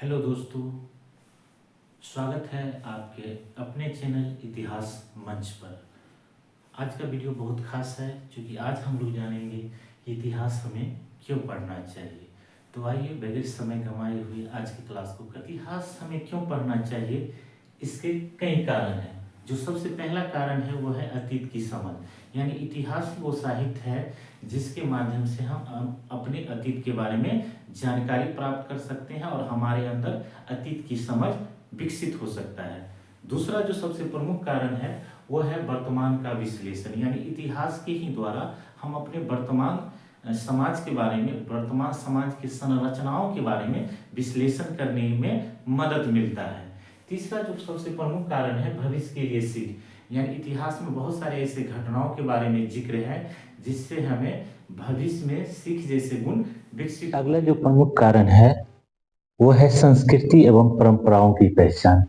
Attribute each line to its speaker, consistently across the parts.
Speaker 1: Hello दोस्तों, स्वागत है आपके अपने चैनल इतिहास मंच पर। आज का वीडियो बहुत खास है क्योंकि आज हम लोग जानेंगे कि इतिहास हमें क्यों पढ़ना चाहिए। तो आइए बगैर समय गंवाए हुए आज की क्लास को करते हैं। इतिहास हमें क्यों पढ़ना चाहिए, इसके कई कारण हैं। जो सबसे पहला कारण है वो है अतीत की समझ, यानी इतिहास वो साहित्य है जिसके माध्यम से हम अपने अतीत के बारे में जानकारी प्राप्त कर सकते हैं और हमारे अंदर अतीत की समझ विकसित हो सकता है। दूसरा जो सबसे प्रमुख कारण है वो है वर्तमान का विश्लेषण, यानी इतिहास के ही द्वारा हम अपने वर्तमान समाज के बारे में, वर्तमान समाज की संरचनाओं के बारे में विश्लेषण करने में मदद मिलता है। तीसरा जो सबसे प्रमुख कारण है भविष्य के लिए सीख, यानी इतिहास में बहुत सारे ऐसे घटनाओं के बारे में जिक्र है जिससे हमें भविष्य में सीख जैसे गुण विकसित। अगला जो प्रमुख कारण है वो है संस्कृति एवं परंपराओं की पहचान।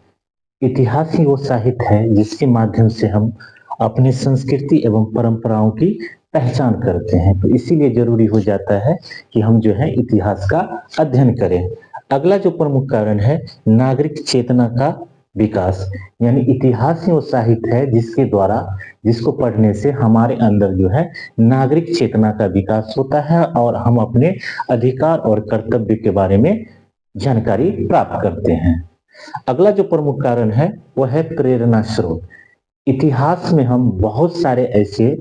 Speaker 1: इतिहास ही वो साहित्य है जिसके माध्यम से हम अपने संस्कृति एवं परंपराओं की पहचान करते हैं। तो इसीलिए जरूरी हो जाता है कि हम जो है इतिहास का अध्ययन करें। अगला जो प्रमुख कारण है नागरिक चेतना का विकास, यानी इतिहास ही वो साहित्य है जिसके द्वारा, जिसको पढ़ने से हमारे अंदर जो है नागरिक चेतना का विकास होता है और हम अपने अधिकार और कर्तव्य के बारे में जानकारी प्राप्त करते हैं। अगला जो प्रमुख कारण है वह है प्रेरणा स्रोत। इतिहास में हम बहुत सारे ऐसे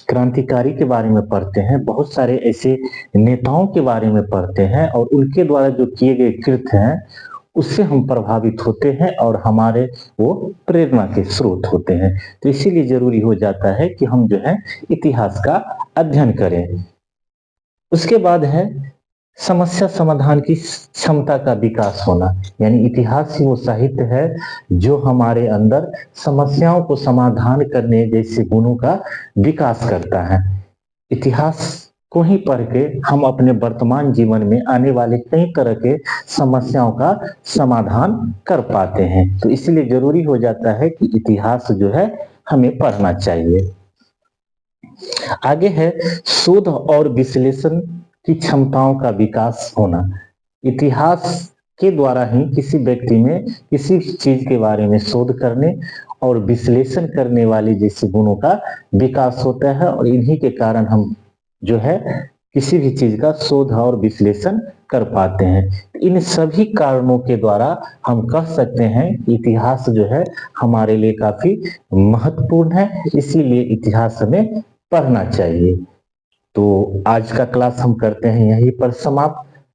Speaker 1: क्रांतिकारी के बारे में पढ़ते हैं, बहुत सारे ऐसे नेताओं के बारे में पढ़ते हैं और उनके द्वारा जो किए गए कृत्य हैं उससे हम प्रभावित होते हैं और हमारे वो प्रेरणा के स्रोत होते हैं। तो इसीलिए जरूरी हो जाता है कि हम जो है इतिहास का अध्ययन करें। उसके बाद है समस्या समाधान की क्षमता का विकास होना, यानी इतिहास ही वो साहित्य है जो हमारे अंदर समस्याओं को समाधान करने जैसे गुणों का विकास करता है। इतिहास को ही पढ़ के हम अपने वर्तमान जीवन में आने वाले कई तरह के समस्याओं का समाधान कर पाते हैं। तो इसलिए जरूरी हो जाता है कि इतिहास जो है हमें पढ़ना चाहिए। आगे है शोध और विश्लेषण की क्षमताओं का विकास होना। इतिहास के द्वारा ही किसी व्यक्ति में किसी चीज के बारे में शोध करने और विश्लेषण करने वाले जैसे गुणों का विकास होता है और इन्हीं के कारण हम जो है किसी भी चीज का शोध और विश्लेषण कर पाते हैं। इन सभी कारणों के द्वारा हम कह सकते हैं इतिहास जो है हमारे लिए काफी महत्वपूर्ण है, इसीलिए इतिहास हमें पढ़ना चाहिए। तो आज का क्लास हम करते हैं यहीं पर समाप्त।